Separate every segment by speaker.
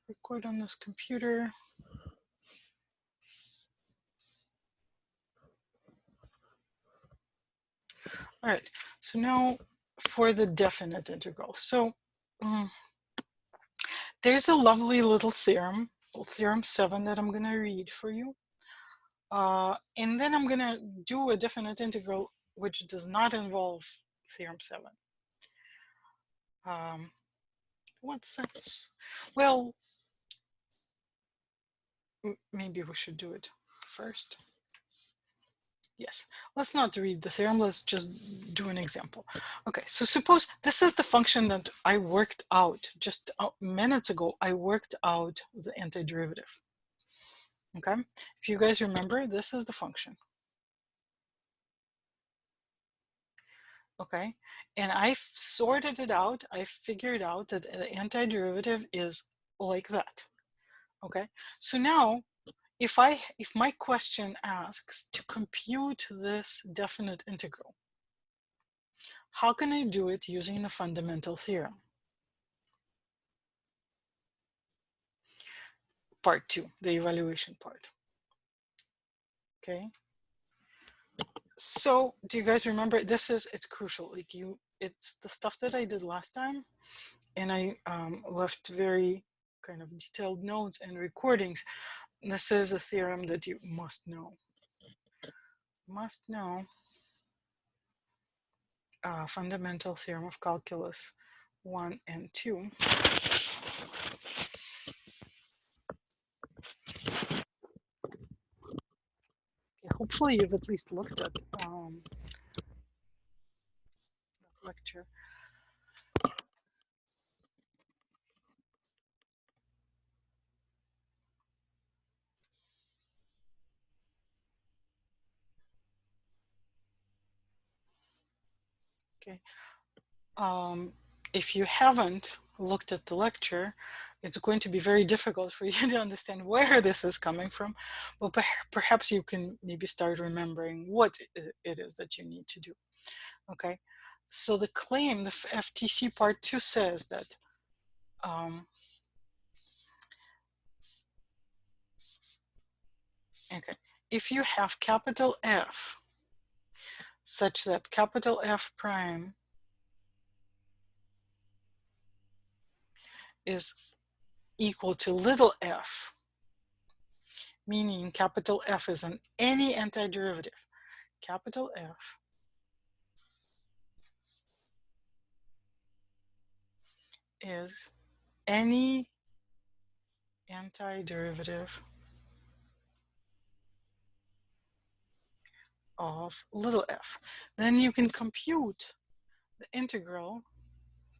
Speaker 1: record on this computer. All right, so now for the definite integral. So there's a lovely little theorem, theorem 7, that I'm going to read for you. And then I'm going to do a definite integral which does not involve theorem 7. What sense? Well, maybe we should do it first. Yes, let's not read the theorem, let's just do an example. Okay, so suppose this is the function that I worked out just minutes ago. I worked out the antiderivative. Okay, if you guys remember, this is the function. Okay, and I sorted it out. I figured out that the antiderivative is like that. Okay, so now if my question asks to compute this definite integral, how can I do it using the fundamental theorem? Part 2, the evaluation part. Okay. So do you guys remember, it's crucial. Like it's the stuff that I did last time, and I left very kind of detailed notes and recordings. This is a theorem that you must know. Fundamental theorem of calculus 1 and 2. Okay, hopefully you've at least looked at that lecture. Okay. If you haven't looked at the lecture, it's going to be very difficult for you to understand where this is coming from, but perhaps you can maybe start remembering what it is that you need to do. Okay, so the claim, the FTC part 2 says that okay, if you have capital F such that capital F prime is equal to little f, meaning capital F is in any antiderivative, capital F is any antiderivative of little f, then you can compute the integral,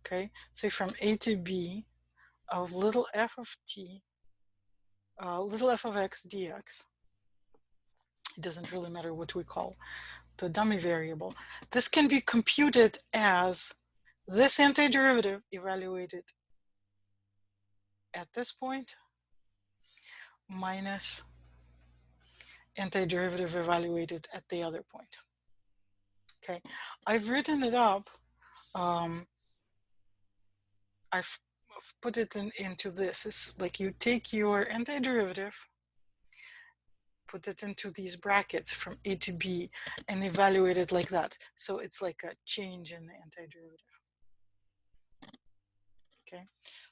Speaker 1: okay, say from a to b of little f of t, little f of x dx. It doesn't really matter what we call the dummy variable. This can be computed as this antiderivative evaluated at this point minus antiderivative evaluated at the other point. Okay, I've written it up. I've put it into this. It's like you take your antiderivative, put it into these brackets from a to b, and evaluate it like that. So it's like a change in the antiderivative. Okay,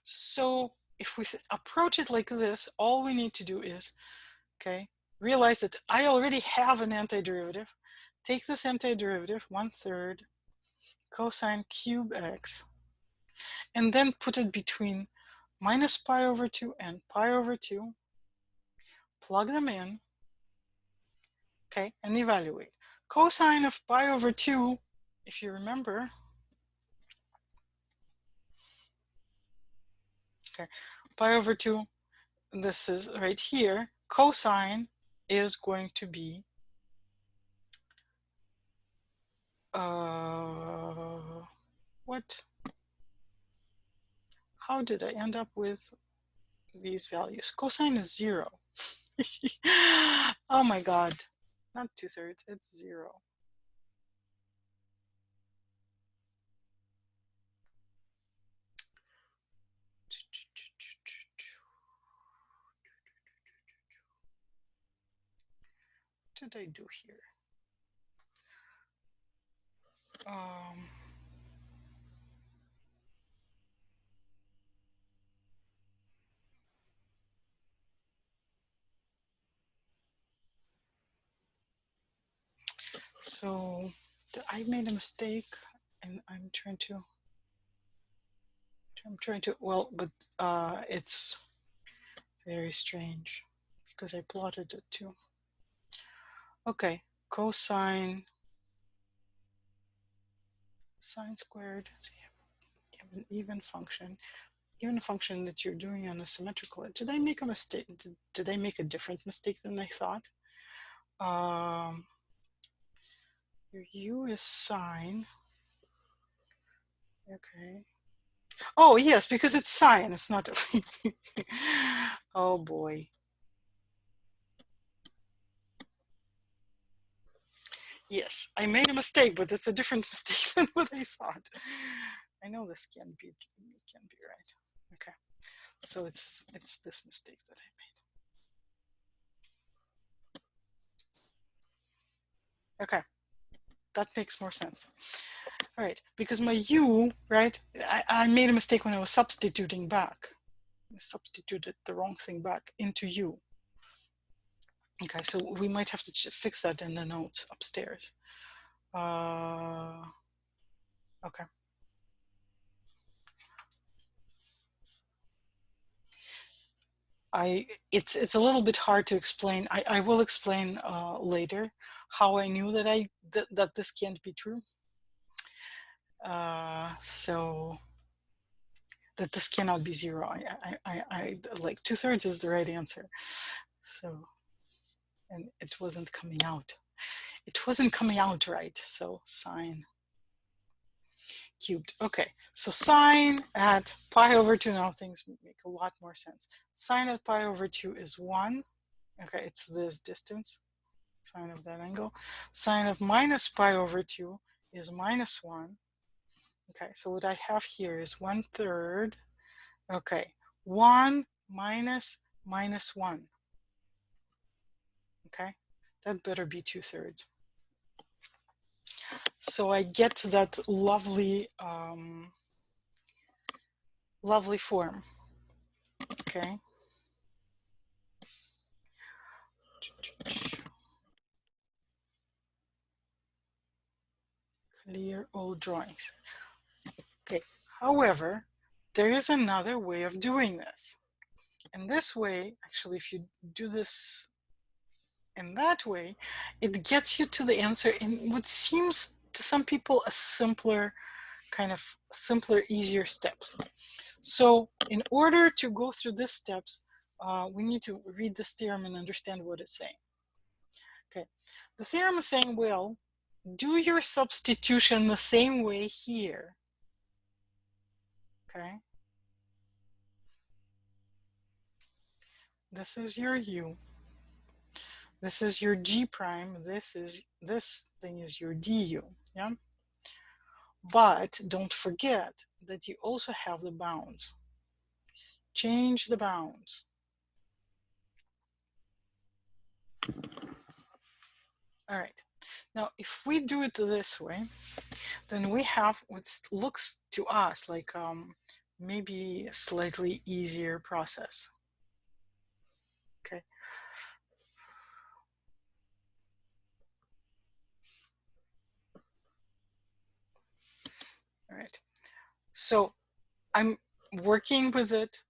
Speaker 1: so if we approach it like this, all we need to do is, okay, realize that I already have an antiderivative. Take this antiderivative, 1/3 cosine cube x, and then put it between minus pi over 2 and pi over 2. Plug them in, okay, and evaluate. Cosine of pi over 2, if you remember, okay, pi over 2, this is right here, cosine is going to be what? How did I end up with these values? Cosine is 0. Oh my god, not 2/3, it's 0. did I do here? Um, so I made a mistake, and I'm trying to, well, but it's very strange because I plotted it too. Okay, cosine, sine squared, so you have an even function that you're doing on a symmetrical. Did I make a mistake? Did I make a different mistake than I thought? Your u is sine. Okay. Oh, yes, because it's sine. It's not. Oh, boy. Yes, I made a mistake, but it's a different mistake than what I thought. I know this can't be right. Okay. So it's this mistake that I made. Okay. That makes more sense. All right, because my u, right, I made a mistake when I was substituting back. I substituted the wrong thing back into u. Okay, so we might have to fix that in the notes upstairs. Okay. It's a little bit hard to explain. I will explain later how I knew that that this can't be true. So that this cannot be zero. I like 2/3 is the right answer. So, and it wasn't coming out. It wasn't coming out right. So sine cubed. Okay, so sine at pi over 2, now things make a lot more sense. Sine at pi over 2 is 1. Okay, it's this distance, sine of that angle. Sine of minus pi over 2 is minus 1. Okay, so what I have here is 1/3. Okay, 1 minus minus 1. Okay, that better be 2/3. So I get to that lovely, lovely form. Okay. Clear all drawings. Okay. However, there is another way of doing this. And this way, actually, if you do this in that way, it gets you to the answer in what seems to some people a simpler, easier steps. So in order to go through these steps, we need to read this theorem and understand what it's saying. Okay, the theorem is saying, well, do your substitution the same way here. Okay, this is your u. This is your g prime. This thing is your du. Yeah. But don't forget that you also have the bounds. Change the bounds. All right. Now, if we do it this way, then we have what looks to us like maybe a slightly easier process. Okay. All right. So I'm working with it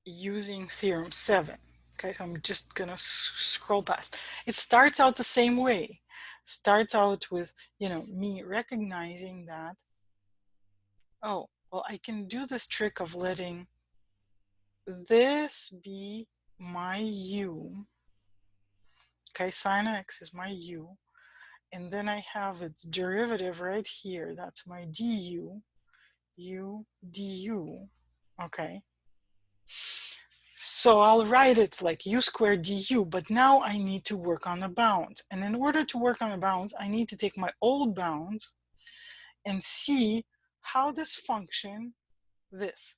Speaker 1: using theorem 7. Okay, so I'm just gonna scroll past. It starts out the same way. Starts out with, me recognizing that, oh, well, I can do this trick of letting this be my u. Okay, sine x is my u. And then I have its derivative right here. That's my du, u du. Okay. So I'll write it like u squared du, but now I need to work on the bounds. And in order to work on the bounds, I need to take my old bounds and see how this function, this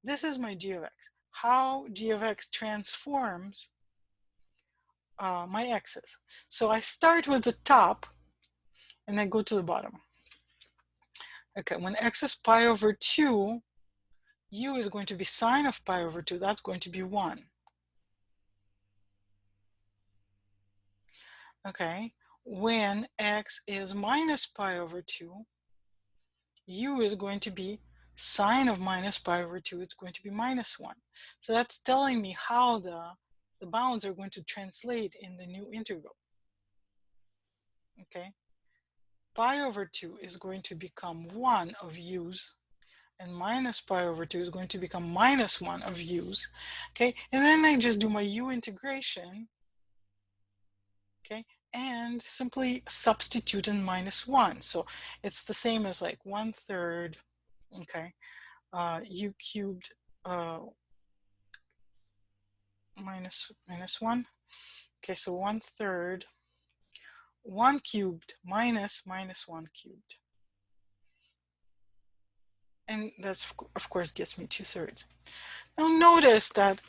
Speaker 1: is my g of x, how g of x transforms my x's. So I start with the top and I go to the bottom. Okay, when x is pi over 2, u is going to be sine of pi over 2. That's going to be 1. Okay, when x is minus pi over 2, u is going to be sine of minus pi over 2. It's going to be minus 1. So that's telling me how the bounds are going to translate in the new integral. Okay, pi over 2 is going to become 1 of u's, and minus pi over 2 is going to become minus 1 of u's. Okay, and then I just do my u integration, okay, and simply substitute in minus 1. So it's the same as like 1/3, okay, u cubed minus 1. Okay, so 1/3, 1 cubed minus 1 cubed. And that's, of course, gets me 2/3. Now notice that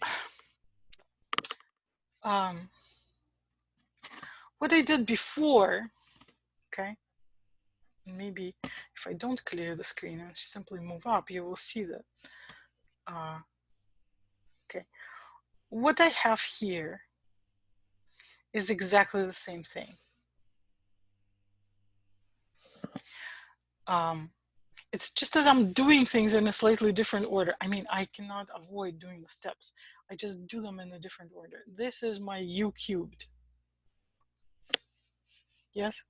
Speaker 1: what I did before, okay, maybe if I don't clear the screen and simply move up, you will see that, okay, what I have here is exactly the same thing. It's just that I'm doing things in a slightly different order. I mean, I cannot avoid doing the steps. I just do them in a different order. This is my u cubed. Yes?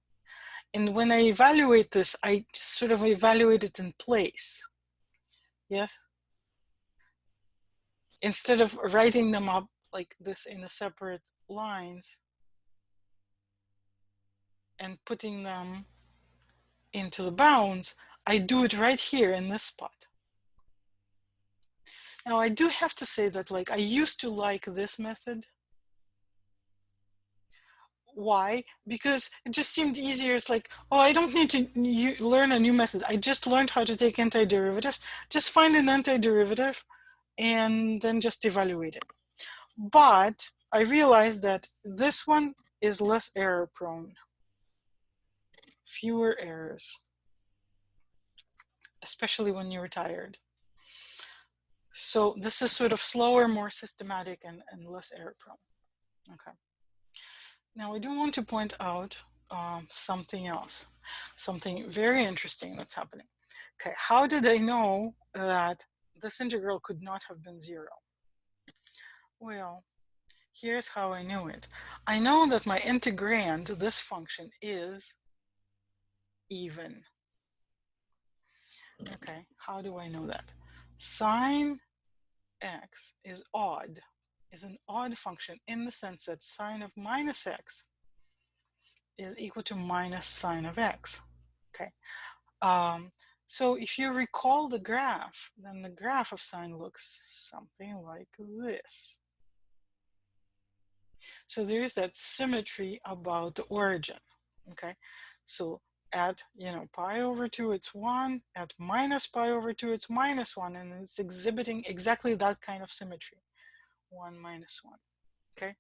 Speaker 1: And when I evaluate this, I sort of evaluate it in place. Yes? Instead of writing them up like this in the separate lines and putting them into the bounds, I do it right here in this spot. Now I do have to say that, like, I used to like this method. Why? Because it just seemed easier. It's like, oh, I don't need to learn a new method. I just learned how to take antiderivatives. Just find an antiderivative and then just evaluate it. But I realized that this one is less error prone, fewer errors, especially when you're tired. So this is sort of slower, more systematic, and less error prone. Okay. Now I do want to point out something else, something very interesting that's happening. Okay, how did I know that this integral could not have been 0? Well, here's how I knew it. I know that my integrand, this function, is even. Okay, how do I know that? Sine x is odd, is an odd function in the sense that sine of minus x is equal to minus sine of x. Okay, so if you recall the graph, then the graph of sine looks something like this. So there is that symmetry about the origin. Okay, so at, pi over 2 it's 1, at minus pi over 2 it's minus 1, and it's exhibiting exactly that kind of symmetry, 1 minus 1. Okay,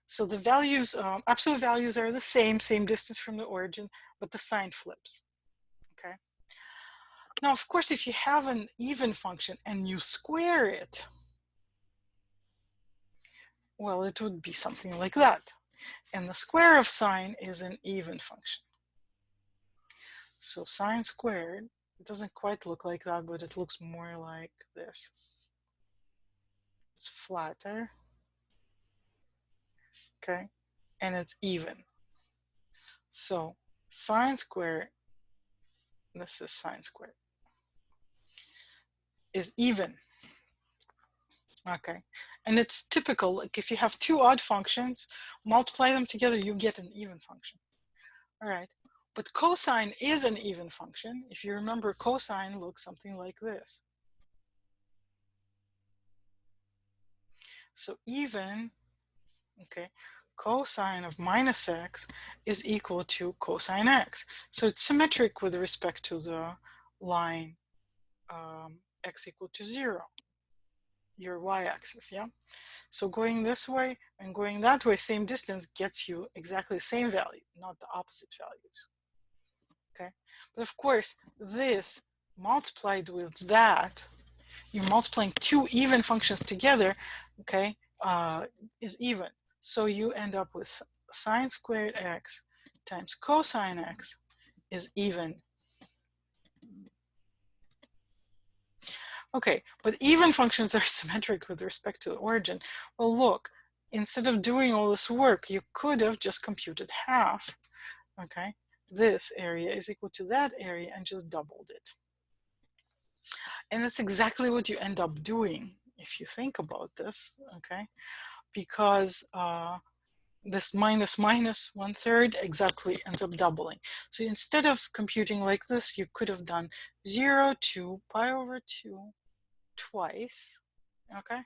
Speaker 1: so the values, absolute values are the same distance from the origin, but the sign flips. Okay, now of course if you have an even function and you square it, well, it would be something like that, and the square of sine is an even function. So sine squared, it doesn't quite look like that, but it looks more like this. It's flatter, okay, and it's even. So sine squared, this is sine squared, is even. Okay, and it's typical, like if you have two odd functions, multiply them together, you get an even function. All right, but cosine is an even function. If you remember, cosine looks something like this. So even, okay, cosine of minus x is equal to cosine x. So it's symmetric with respect to the line x equal to 0. your y-axis, yeah? So going this way and going that way, same distance, gets you exactly the same value, not the opposite values, okay? But of course, this multiplied with that, you're multiplying two even functions together, okay, is even. So you end up with sine squared x times cosine x is even. Okay, but even functions are symmetric with respect to the origin. Well, look, instead of doing all this work, you could have just computed half, okay? This area is equal to that area and just doubled it. And that's exactly what you end up doing if you think about this, okay? Because this minus minus 1/3 exactly ends up doubling. So instead of computing like this, you could have done 0 to pi over 2 twice, okay,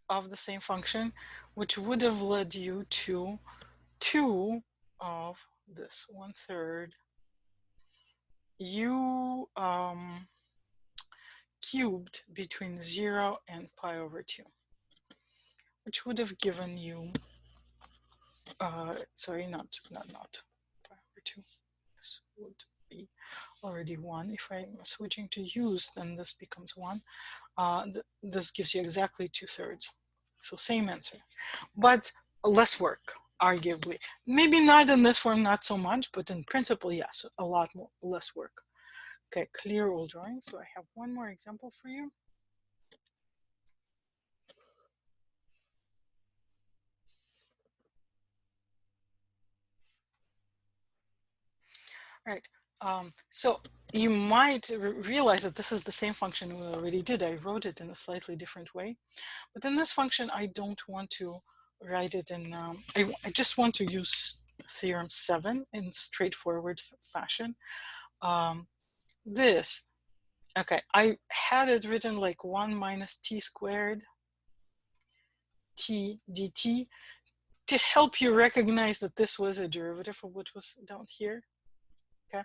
Speaker 1: of the same function, which would have led you to 2 of this 1/3 u cubed between 0 and pi over 2, which would have given you, sorry, not pi over 2. This would be already 1. If I'm switching to u's, then this becomes 1. This gives you exactly 2/3. So same answer, but less work, arguably. Maybe not in this form, not so much, but in principle, yes, a lot more, less work. Okay, clear all drawings. So I have one more example for you. Right. So you might realize that this is the same function we already did. I wrote it in a slightly different way. But in this function, I don't want to write it in, I just want to use theorem 7 in straightforward fashion. This, okay, I had it written like 1 minus t squared t dt to help you recognize that this was a derivative of what was down here, okay?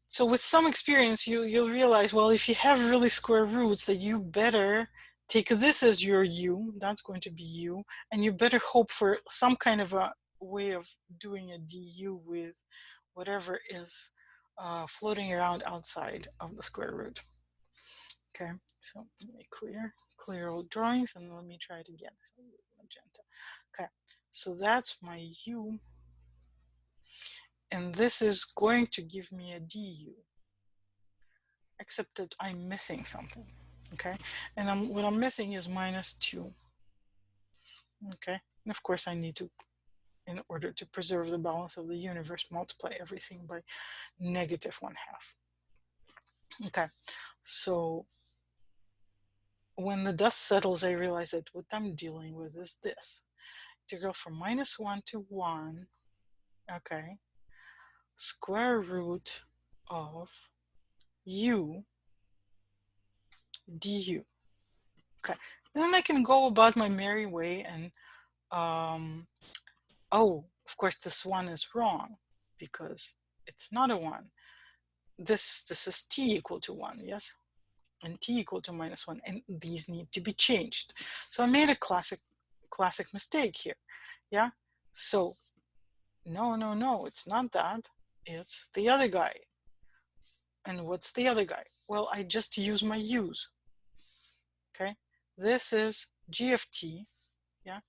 Speaker 1: So with some experience, you'll realize, well, if you have really square roots, that you better take this as your u, that's going to be u, and you better hope for some kind of a way of doing a du with whatever is floating around outside of the square root. Okay, so let me clear all drawings and let me try it again. So magenta. Okay, so that's my u. And this is going to give me a du, except that I'm missing something, okay? And what I'm missing is minus 2, okay? And of course I need to, in order to preserve the balance of the universe, multiply everything by negative 1/2. Okay, so when the dust settles, I realize that what I'm dealing with is this. Integral from -1 to 1, okay, square root of u du. Okay, then I can go about my merry way and, oh, of course this 1 is wrong because it's not a 1. This is t equal to 1, yes? And t equal to -1, and these need to be changed. So I made a classic mistake here, yeah? So, no, it's not that. It's the other guy. And what's the other guy? Well, I just use my u's, okay? This is g of t, yeah?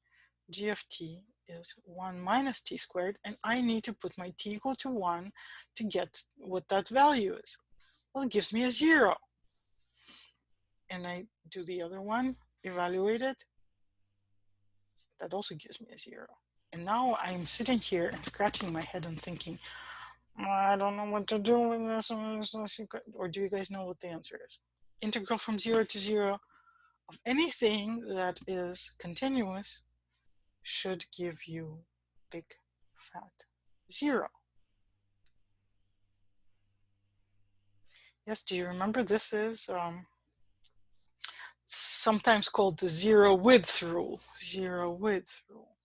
Speaker 1: G of t is 1 minus t squared, and I need to put my t equal to 1 to get what that value is. Well, it gives me a 0. And I do the other one, evaluate it. That also gives me a 0. And now I'm sitting here and scratching my head and thinking, I don't know what to do with this. Or do you guys know what the answer is? Integral from 0 to 0 of anything that is continuous should give you big fat 0. Yes, do you remember this is sometimes called the zero width rule. Zero width rule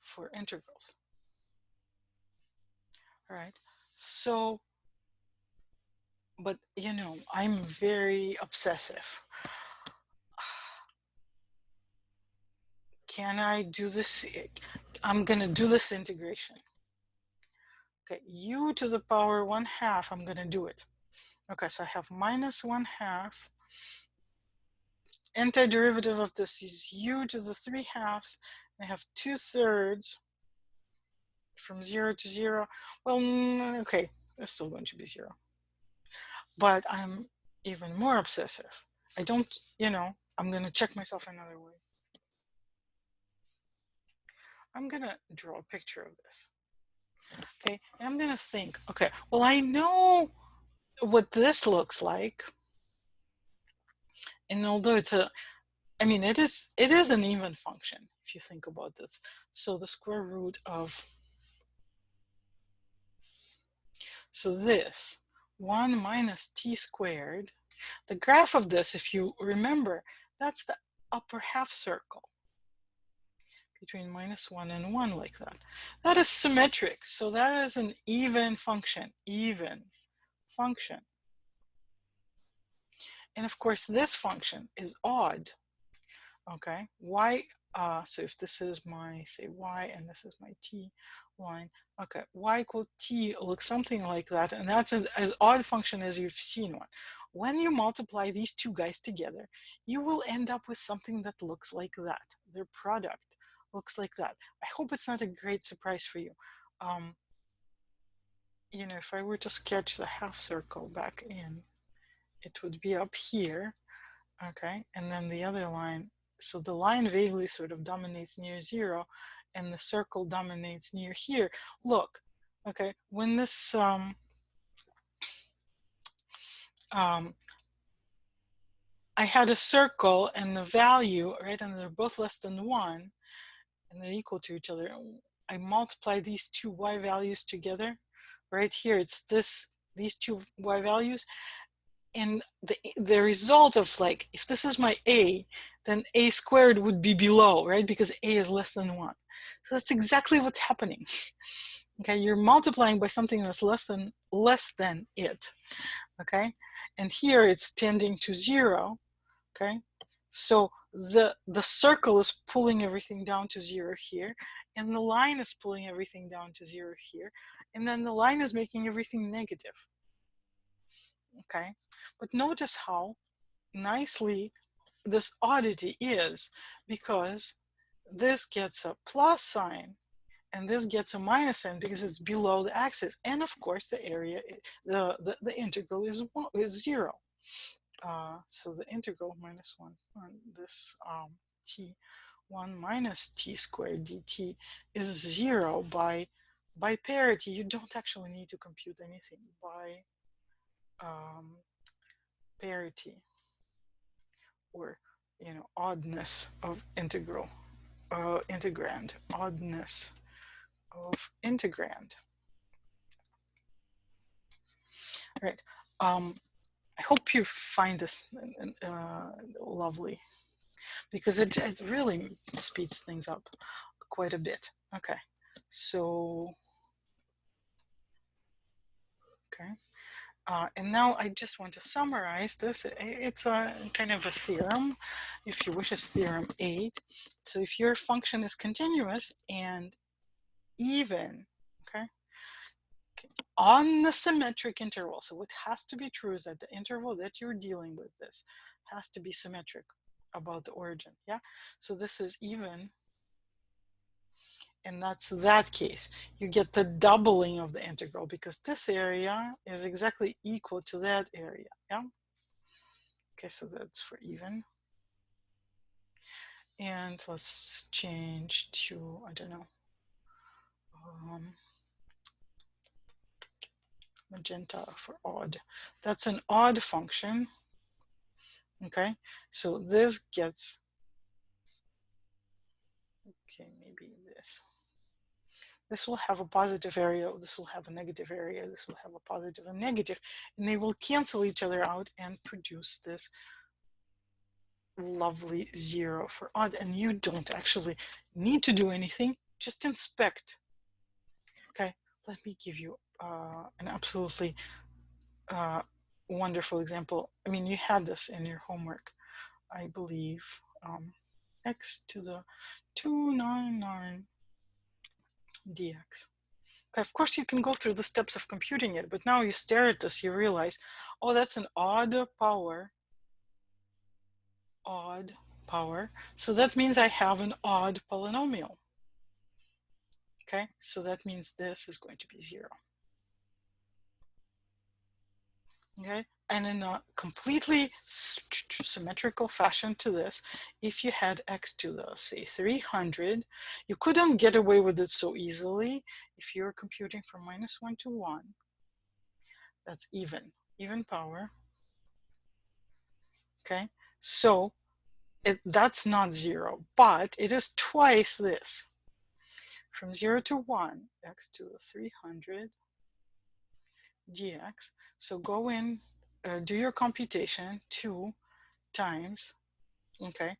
Speaker 1: for integrals. All right, so but you know, I'm very obsessive. Can I do this? I'm gonna do this integration. Okay, u to the power 1/2, I'm gonna do it. Okay, so I have minus 1/2. Antiderivative of this is u to the 3/2. I have 2/3 from 0 to 0. Well, okay, it's still going to be 0. But I'm even more obsessive. I don't, you know, I'm going to check myself another way. I'm going to draw a picture of this. Okay, and I'm going to think, okay, well, I know what this looks like. And although it's a, I mean, it is an even function if you think about this. So the square root of, so this 1 minus t squared, the graph of this, if you remember, that's the upper half circle between -1 and 1, like that. That is symmetric, so that is an even function, And of course, this function is odd, okay? Why, so if this is my, say, y, and this is my t line, okay, y equal t looks something like that, and that's as odd function as you've seen one. When you multiply these two guys together, you will end up with something that looks like that. Their product looks like that. I hope it's not a great surprise for you. You know, if I were to sketch the half circle back in, it would be up here, okay? And then the other line, so the line vaguely sort of dominates near 0, and the circle dominates near here. Look, okay, when this, I had a circle and the value, right, and they're both less than 1, and they're equal to each other. I multiply these two y values together. Right here, it's these two y values, and the result of, like, if this is my a, then a squared would be below, right? Because a is less than 1. So that's exactly what's happening. Okay, you're multiplying by something that's less than it. Okay, and here it's tending to 0. Okay, so the circle is pulling everything down to 0 here, and the line is pulling everything down to 0 here, and then the line is making everything negative. Okay, but notice how nicely this oddity is, because this gets a plus sign and this gets a minus sign because it's below the axis, and of course the area, the integral is 0. So the integral -1 on this t 1 minus t squared dt is 0 by parity. You don't actually need to compute anything by parity, or, you know, oddness of integral, integrand, oddness of integrand. Right. I hope you find this lovely, because it really speeds things up quite a bit. Okay, so, okay. And now I just want to summarize this. It's a kind of a theorem, if you wish, it's theorem 8. So if your function is continuous and even, okay, on the symmetric interval, so what has to be true is that the interval that you're dealing with this has to be symmetric about the origin, yeah? So this is even, and that's that case. You get the doubling of the integral because this area is exactly equal to that area, yeah? Okay, so that's for even. And let's change to, I don't know, magenta for odd. That's an odd function. Okay, so this gets, okay, maybe this will have a positive area, this will have a negative area, this will have a positive and negative, and they will cancel each other out and produce this lovely 0 for odd. And you don't actually need to do anything, just inspect. Okay, let me give you an absolutely wonderful example. I mean, you had this in your homework, I believe. X to the 299 dx. Okay, of course, you can go through the steps of computing it, but now you stare at this, you realize, oh, that's an odd power. Odd power. So that means I have an odd polynomial. Okay, so that means this is going to be 0. Okay, and in a completely symmetrical fashion to this, if you had x to the, say, 300, you couldn't get away with it so easily if you're computing from -1 to 1. That's even power. Okay, so that's not 0, but it is twice this. From 0 to 1, x to the 300 dx. So go in, do your computation, 2 times, okay?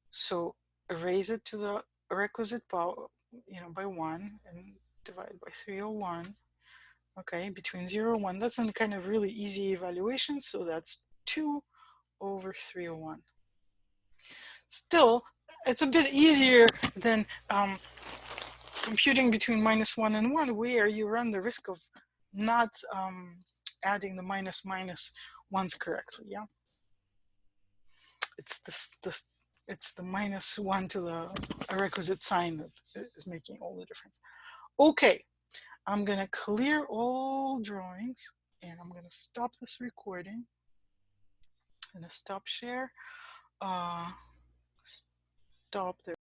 Speaker 1: So raise it to the requisite power, by 1 and divide by 301. Okay, between 0 and 1, that's a kind of really easy evaluation. So that's 2 over 301. Still, it's a bit easier than computing between -1 and 1, where you run the risk of not adding the minus ones correctly. Yeah, it's it's the -1 to the requisite sign that is making all the difference. Okay, I'm gonna clear all drawings and I'm gonna stop this recording. I'm gonna stop share. Stop there.